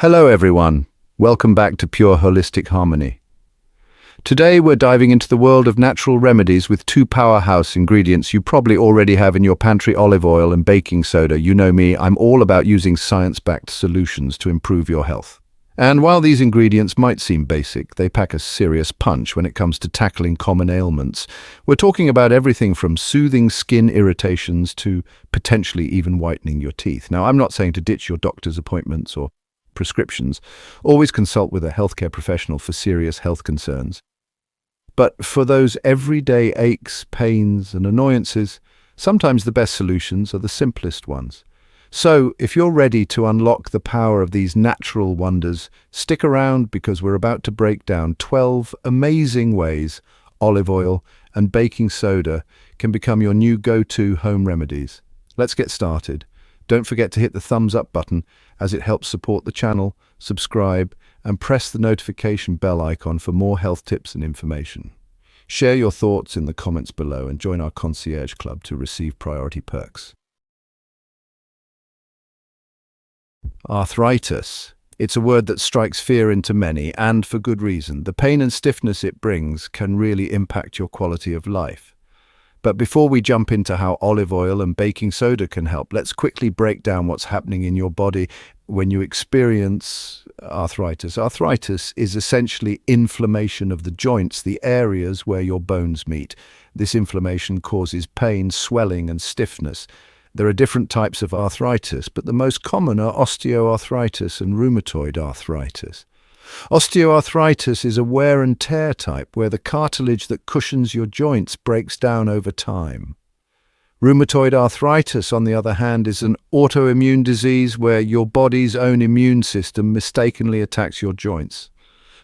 Hello everyone, welcome back to Pure Holistic Harmony. Today we're diving into the world of natural remedies with two powerhouse ingredients you probably already have in your pantry: olive oil and baking soda. You know me, I'm all about using science-backed solutions to improve your health. And while these ingredients might seem basic, they pack a serious punch when it comes to tackling common ailments. We're talking about everything from soothing skin irritations to potentially even whitening your teeth. Now, I'm not saying to ditch your doctor's appointments or prescriptions. Always consult with a healthcare professional for serious health concerns. But for those everyday aches, pains, and annoyances, sometimes the best solutions are the simplest ones. So, if you're ready to unlock the power of these natural wonders, stick around because we're about to break down 12 amazing ways olive oil and baking soda can become your new go-to home remedies. Let's get started. Don't forget to hit the thumbs up button as it helps support the channel, subscribe, and press the notification bell icon for more health tips and information. Share your thoughts in the comments below and join our concierge club to receive priority perks. Arthritis. It's a word that strikes fear into many, and for good reason. The pain and stiffness it brings can really impact your quality of life. But before we jump into how olive oil and baking soda can help, let's quickly break down what's happening in your body when you experience arthritis. Arthritis is essentially inflammation of the joints, the areas where your bones meet. This inflammation causes pain, swelling, and stiffness. There are different types of arthritis, but the most common are osteoarthritis and rheumatoid arthritis. Osteoarthritis is a wear and tear type where the cartilage that cushions your joints breaks down over time. Rheumatoid arthritis, on the other hand, is an autoimmune disease where your body's own immune system mistakenly attacks your joints.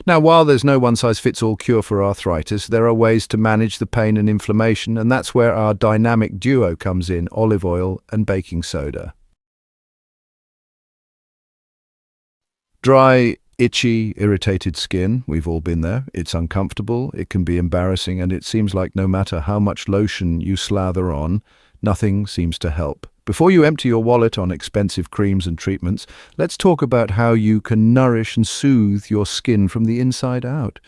Now, while there's no one-size-fits-all cure for arthritis, there are ways to manage the pain and inflammation, and that's where our dynamic duo comes in: olive oil and baking soda. Dry, itchy, irritated skin, we've all been there. It's uncomfortable, it can be embarrassing, and it seems like no matter how much lotion you slather on, nothing seems to help. Before you empty your wallet on expensive creams and treatments, let's talk about how you can nourish and soothe your skin from the inside out.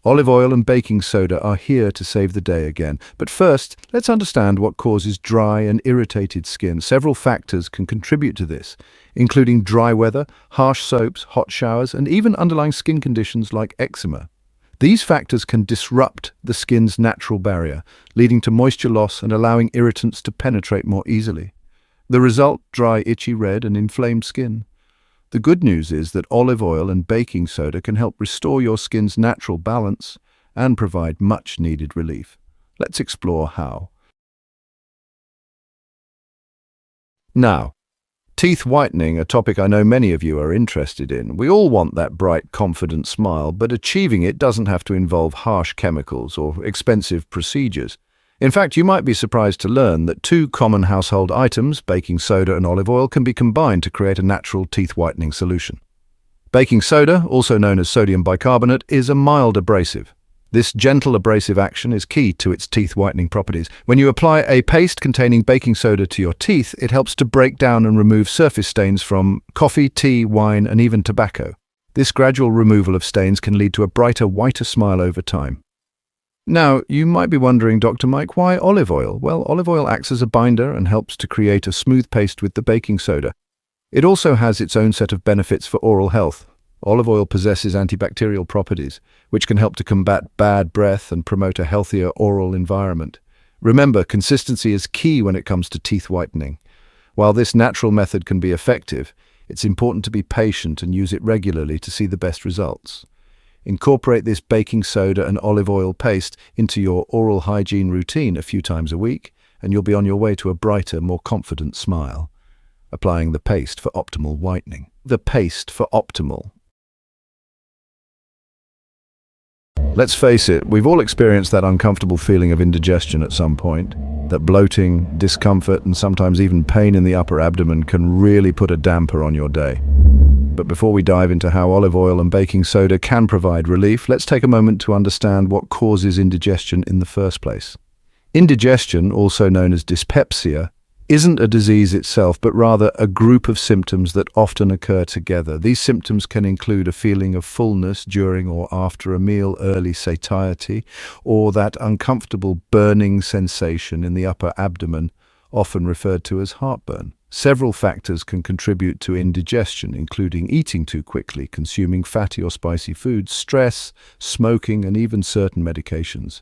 Olive oil and baking soda are here to save the day again. But first, let's understand what causes dry and irritated skin. Several factors can contribute to this, including dry weather, harsh soaps, hot showers, and even underlying skin conditions like eczema. These factors can disrupt the skin's natural barrier, leading to moisture loss and allowing irritants to penetrate more easily. The result: dry, itchy, red, and inflamed skin. The good news is that olive oil and baking soda can help restore your skin's natural balance and provide much-needed relief. Let's explore how. Now, teeth whitening, a topic I know many of you are interested in. We all want that bright, confident smile, but achieving it doesn't have to involve harsh chemicals or expensive procedures. In fact, you might be surprised to learn that two common household items, baking soda and olive oil, can be combined to create a natural teeth whitening solution. Baking soda, also known as sodium bicarbonate, is a mild abrasive. This gentle abrasive action is key to its teeth whitening properties. When you apply a paste containing baking soda to your teeth, it helps to break down and remove surface stains from coffee, tea, wine, and even tobacco. This gradual removal of stains can lead to a brighter, whiter smile over time. Now, you might be wondering, Dr. Mike, why olive oil? Well, olive oil acts as a binder and helps to create a smooth paste with the baking soda. It also has its own set of benefits for oral health. Olive oil possesses antibacterial properties, which can help to combat bad breath and promote a healthier oral environment. Remember, consistency is key when it comes to teeth whitening. While this natural method can be effective, it's important to be patient and use it regularly to see the best results. Incorporate this baking soda and olive oil paste into your oral hygiene routine a few times a week, and you'll be on your way to a brighter, more confident smile. Applying the paste for optimal whitening. The paste for optimal. Let's face it, we've all experienced that uncomfortable feeling of indigestion at some point. That bloating, discomfort, and sometimes even pain in the upper abdomen can really put a damper on your day. But before we dive into how olive oil and baking soda can provide relief, let's take a moment to understand what causes indigestion in the first place. Indigestion, also known as dyspepsia, isn't a disease itself, but rather a group of symptoms that often occur together. These symptoms can include a feeling of fullness during or after a meal, early satiety, or that uncomfortable burning sensation in the upper abdomen, often referred to as heartburn. Several factors can contribute to indigestion, including eating too quickly, consuming fatty or spicy foods, stress, smoking, and even certain medications.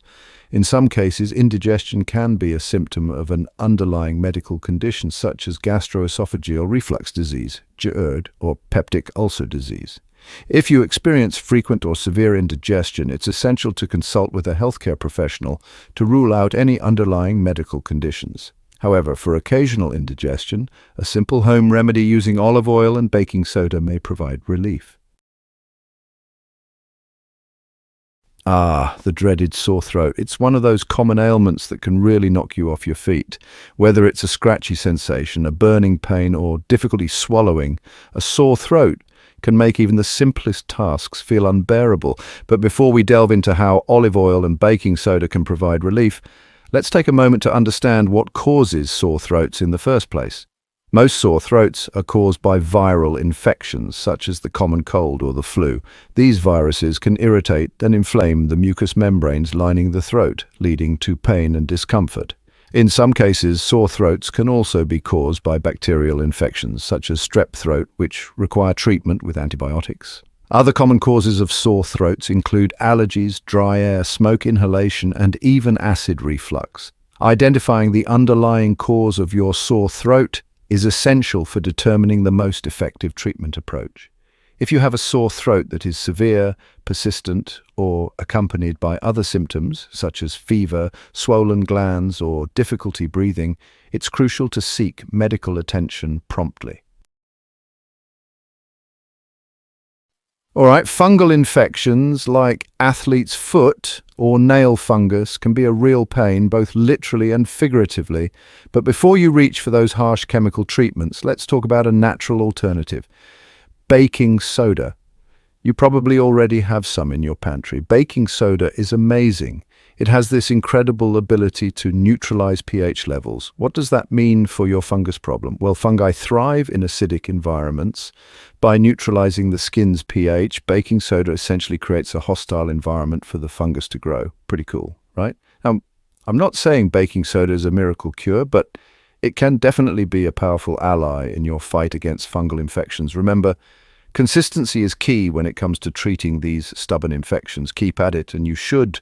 In some cases, indigestion can be a symptom of an underlying medical condition such as gastroesophageal reflux disease, GERD, or peptic ulcer disease. If you experience frequent or severe indigestion, it's essential to consult with a healthcare professional to rule out any underlying medical conditions. However, for occasional indigestion, a simple home remedy using olive oil and baking soda may provide relief. The dreaded sore throat. It's one of those common ailments that can really knock you off your feet. Whether it's a scratchy sensation, a burning pain, or difficulty swallowing, a sore throat can make even the simplest tasks feel unbearable. But before we delve into how olive oil and baking soda can provide relief, let's take a moment to understand what causes sore throats in the first place. Most sore throats are caused by viral infections, such as the common cold or the flu. These viruses can irritate and inflame the mucous membranes lining the throat, leading to pain and discomfort. In some cases, sore throats can also be caused by bacterial infections, such as strep throat, which require treatment with antibiotics. Other common causes of sore throats include allergies, dry air, smoke inhalation, and even acid reflux. Identifying the underlying cause of your sore throat is essential for determining the most effective treatment approach. If you have a sore throat that is severe, persistent, or accompanied by other symptoms, such as fever, swollen glands, or difficulty breathing, it's crucial to seek medical attention promptly. All right, fungal infections like athlete's foot or nail fungus can be a real pain, both literally and figuratively. But before you reach for those harsh chemical treatments, let's talk about a natural alternative. Baking soda. You probably already have some in your pantry. Baking soda is amazing. It has this incredible ability to neutralize pH levels. What does that mean for your fungus problem? Well, fungi thrive in acidic environments. By neutralizing the skin's pH, baking soda essentially creates a hostile environment for the fungus to grow. Pretty cool, right? Now, I'm not saying baking soda is a miracle cure, but it can definitely be a powerful ally in your fight against fungal infections. Remember, consistency is key when it comes to treating these stubborn infections. Keep at it, and you should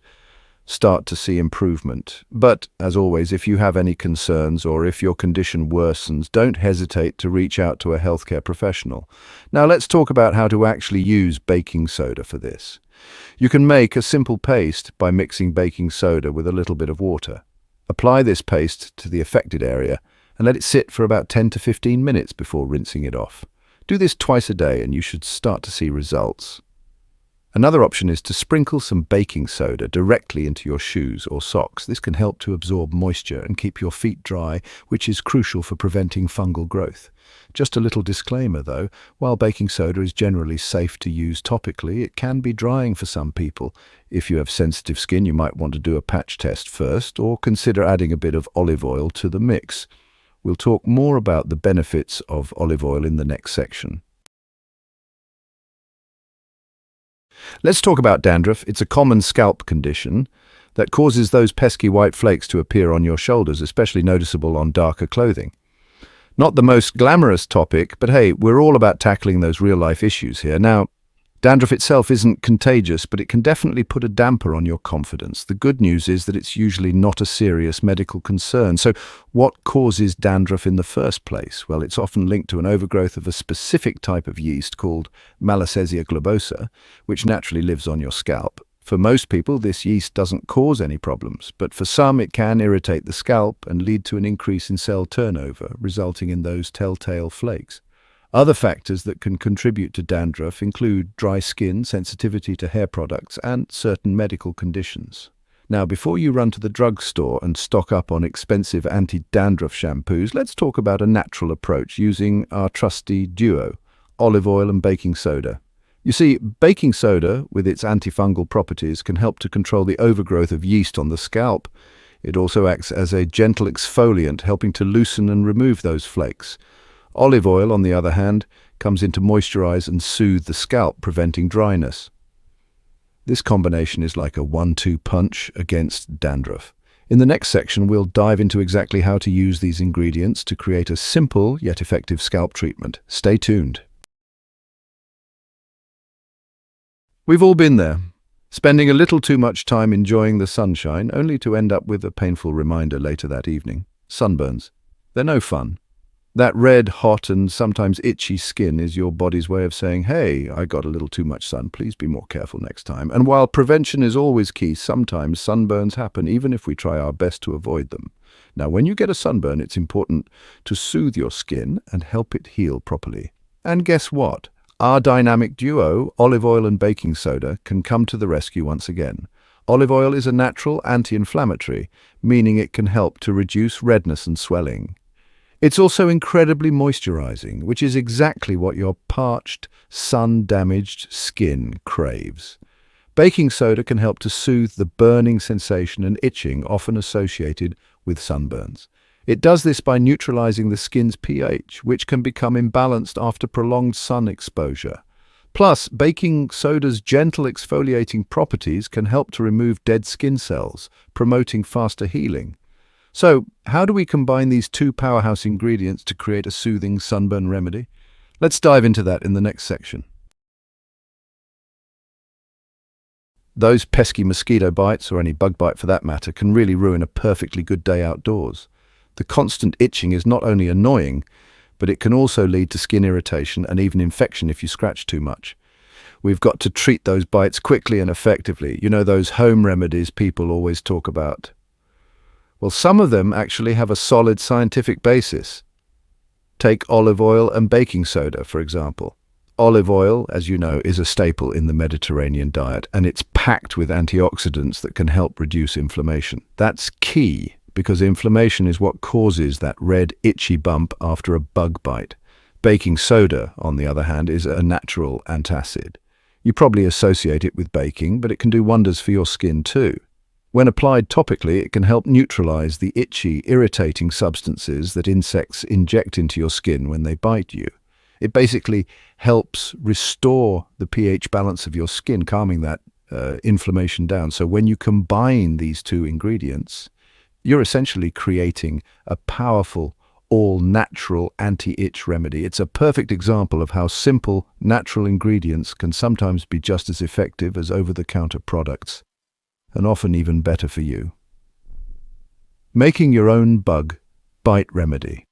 start to see improvement. But, as always, if you have any concerns or if your condition worsens, don't hesitate to reach out to a healthcare professional. Now, let's talk about how to actually use baking soda for this. You can make a simple paste by mixing baking soda with a little bit of water. Apply this paste to the affected area and let it sit for about 10 to 15 minutes before rinsing it off. Do this twice a day and you should start to see results. Another option is to sprinkle some baking soda directly into your shoes or socks. This can help to absorb moisture and keep your feet dry, which is crucial for preventing fungal growth. Just a little disclaimer though, while baking soda is generally safe to use topically, it can be drying for some people. If you have sensitive skin, you might want to do a patch test first or consider adding a bit of olive oil to the mix. We'll talk more about the benefits of olive oil in the next section. Let's talk about dandruff. It's a common scalp condition that causes those pesky white flakes to appear on your shoulders, especially noticeable on darker clothing. Not the most glamorous topic, but hey, we're all about tackling those real-life issues here. Now, dandruff itself isn't contagious, but it can definitely put a damper on your confidence. The good news is that it's usually not a serious medical concern. So what causes dandruff in the first place? Well, it's often linked to an overgrowth of a specific type of yeast called Malassezia globosa, which naturally lives on your scalp. For most people, this yeast doesn't cause any problems, but for some it can irritate the scalp and lead to an increase in cell turnover, resulting in those telltale flakes. Other factors that can contribute to dandruff include dry skin, sensitivity to hair products, and certain medical conditions. Now, before you run to the drugstore and stock up on expensive anti-dandruff shampoos, let's talk about a natural approach using our trusty duo, olive oil and baking soda. You see, baking soda, with its antifungal properties, can help to control the overgrowth of yeast on the scalp. It also acts as a gentle exfoliant, helping to loosen and remove those flakes. Olive oil, on the other hand, comes in to moisturize and soothe the scalp, preventing dryness. This combination is like a 1-2 punch against dandruff. In the next section, we'll dive into exactly how to use these ingredients to create a simple yet effective scalp treatment. Stay tuned. We've all been there, spending a little too much time enjoying the sunshine, only to end up with a painful reminder later that evening. Sunburns. They're no fun. That red, hot, and sometimes itchy skin is your body's way of saying, hey, I got a little too much sun, please be more careful next time. And while prevention is always key, sometimes sunburns happen even if we try our best to avoid them. Now, when you get a sunburn, it's important to soothe your skin and help it heal properly. And guess what? Our dynamic duo, olive oil and baking soda, can come to the rescue once again. Olive oil is a natural anti-inflammatory, meaning it can help to reduce redness and swelling. It's also incredibly moisturizing, which is exactly what your parched, sun-damaged skin craves. Baking soda can help to soothe the burning sensation and itching often associated with sunburns. It does this by neutralizing the skin's pH, which can become imbalanced after prolonged sun exposure. Plus, baking soda's gentle exfoliating properties can help to remove dead skin cells, promoting faster healing. So, how do we combine these two powerhouse ingredients to create a soothing sunburn remedy? Let's dive into that in the next section. Those pesky mosquito bites, or any bug bite for that matter, can really ruin a perfectly good day outdoors. The constant itching is not only annoying, but it can also lead to skin irritation and even infection if you scratch too much. We've got to treat those bites quickly and effectively. You know, those home remedies people always talk about. Well, some of them actually have a solid scientific basis. Take olive oil and baking soda, for example. Olive oil, as you know, is a staple in the Mediterranean diet, and it's packed with antioxidants that can help reduce inflammation. That's key, because inflammation is what causes that red, itchy bump after a bug bite. Baking soda, on the other hand, is a natural antacid. You probably associate it with baking, but it can do wonders for your skin too. When applied topically, it can help neutralize the itchy, irritating substances that insects inject into your skin when they bite you. It basically helps restore the pH balance of your skin, calming that inflammation down. So when you combine these two ingredients, you're essentially creating a powerful, all-natural anti-itch remedy. It's a perfect example of how simple, natural ingredients can sometimes be just as effective as over-the-counter products, and often even better for you. Making your own bug bite remedy.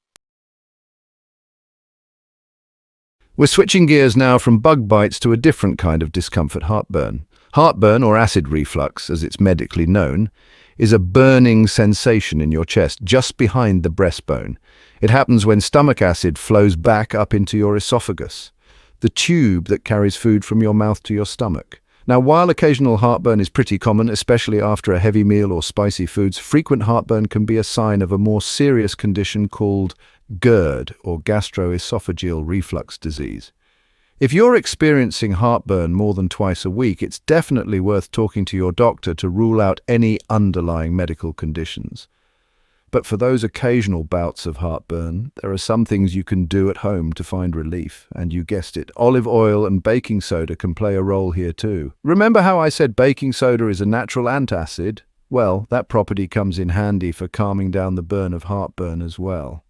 We're switching gears now from bug bites to a different kind of discomfort: heartburn. Heartburn, or acid reflux, as it's medically known, is a burning sensation in your chest, just behind the breastbone. It happens when stomach acid flows back up into your esophagus, the tube that carries food from your mouth to your stomach. Now, while occasional heartburn is pretty common, especially after a heavy meal or spicy foods, frequent heartburn can be a sign of a more serious condition called GERD, or gastroesophageal reflux disease. If you're experiencing heartburn more than twice a week, it's definitely worth talking to your doctor to rule out any underlying medical conditions. But for those occasional bouts of heartburn, there are some things you can do at home to find relief. And you guessed it, olive oil and baking soda can play a role here too. Remember how I said baking soda is a natural antacid? Well, that property comes in handy for calming down the burn of heartburn as well.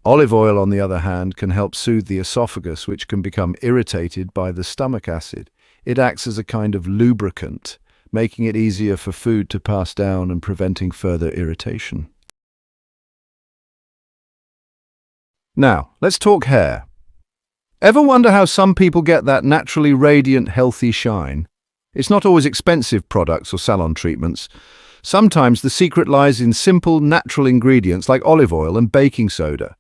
Olive oil, on the other hand, can help soothe the esophagus, which can become irritated by the stomach acid. It acts as a kind of lubricant, making it easier for food to pass down and preventing further irritation. Now, let's talk hair. Ever wonder how some people get that naturally radiant, healthy shine? It's not always expensive products or salon treatments. Sometimes the secret lies in simple, natural ingredients like olive oil and baking soda.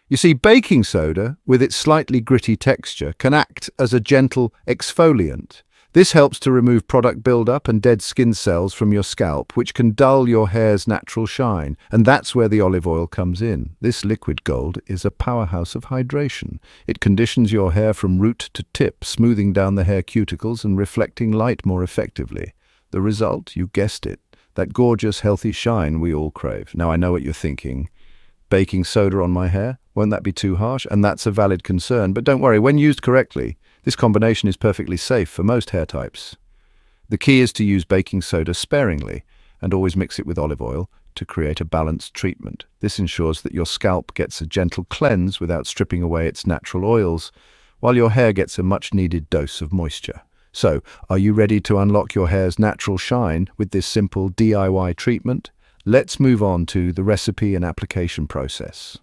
You see, baking soda, with its slightly gritty texture, can act as a gentle exfoliant. This helps to remove product buildup and dead skin cells from your scalp, which can dull your hair's natural shine. And that's where the olive oil comes in. This liquid gold is a powerhouse of hydration. It conditions your hair from root to tip, smoothing down the hair cuticles and reflecting light more effectively. The result, you guessed it, that gorgeous, healthy shine we all crave. Now, I know what you're thinking. Baking soda on my hair? Won't that be too harsh? And that's a valid concern. But don't worry, when used correctly, this combination is perfectly safe for most hair types. The key is to use baking soda sparingly and always mix it with olive oil to create a balanced treatment. This ensures that your scalp gets a gentle cleanse without stripping away its natural oils, while your hair gets a much-needed dose of moisture. So, are you ready to unlock your hair's natural shine with this simple DIY treatment? Let's move on to the recipe and application process.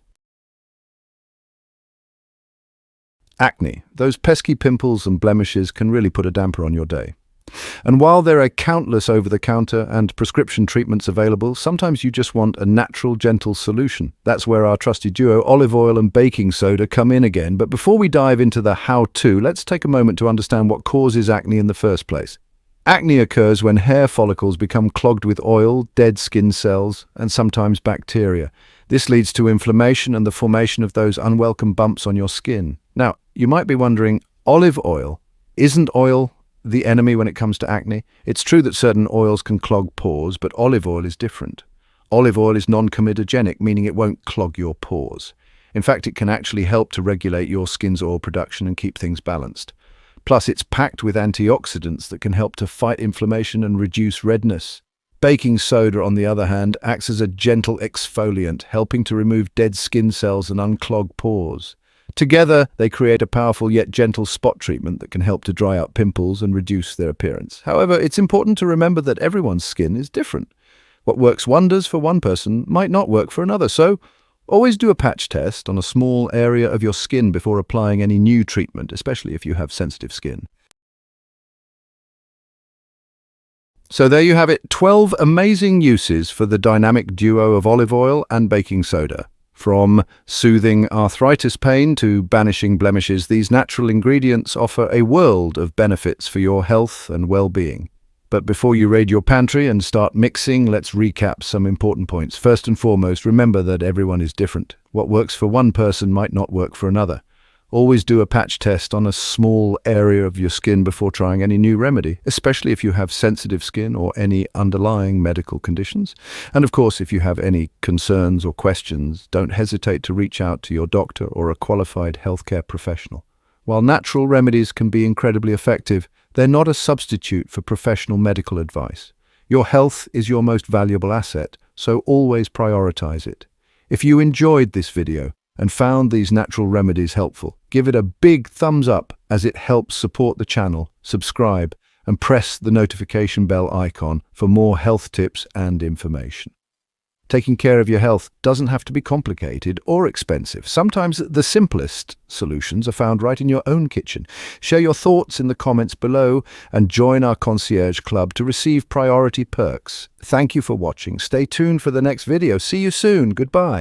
Acne. Those pesky pimples and blemishes can really put a damper on your day. And while there are countless over-the-counter and prescription treatments available, sometimes you just want a natural, gentle solution. That's where our trusty duo, olive oil and baking soda, come in again. But before we dive into the how-to, let's take a moment to understand what causes acne in the first place. Acne occurs when hair follicles become clogged with oil, dead skin cells, and sometimes bacteria. This leads to inflammation and the formation of those unwelcome bumps on your skin. Now, you might be wondering, olive oil, isn't oil the enemy when it comes to acne? It's true that certain oils can clog pores, but olive oil is different. Olive oil is non-comedogenic, meaning it won't clog your pores. In fact, it can actually help to regulate your skin's oil production and keep things balanced. Plus, it's packed with antioxidants that can help to fight inflammation and reduce redness. Baking soda, on the other hand, acts as a gentle exfoliant, helping to remove dead skin cells and unclog pores. Together, they create a powerful yet gentle spot treatment that can help to dry out pimples and reduce their appearance. However, it's important to remember that everyone's skin is different. What works wonders for one person might not work for another, so always do a patch test on a small area of your skin before applying any new treatment, especially if you have sensitive skin. So there you have it, 12 amazing uses for the dynamic duo of olive oil and baking soda. From soothing arthritis pain to banishing blemishes, these natural ingredients offer a world of benefits for your health and well-being. But before you raid your pantry and start mixing, let's recap some important points. First and foremost, remember that everyone is different. What works for one person might not work for another. Always do a patch test on a small area of your skin before trying any new remedy, especially if you have sensitive skin or any underlying medical conditions. And of course, if you have any concerns or questions, don't hesitate to reach out to your doctor or a qualified healthcare professional. While natural remedies can be incredibly effective, they're not a substitute for professional medical advice. Your health is your most valuable asset, so always prioritize it. If you enjoyed this video and found these natural remedies helpful, give it a big thumbs up as it helps support the channel, subscribe, and press the notification bell icon for more health tips and information. Taking care of your health doesn't have to be complicated or expensive. Sometimes the simplest solutions are found right in your own kitchen. Share your thoughts in the comments below and join our concierge club to receive priority perks. Thank you for watching. Stay tuned for the next video. See you soon. Goodbye.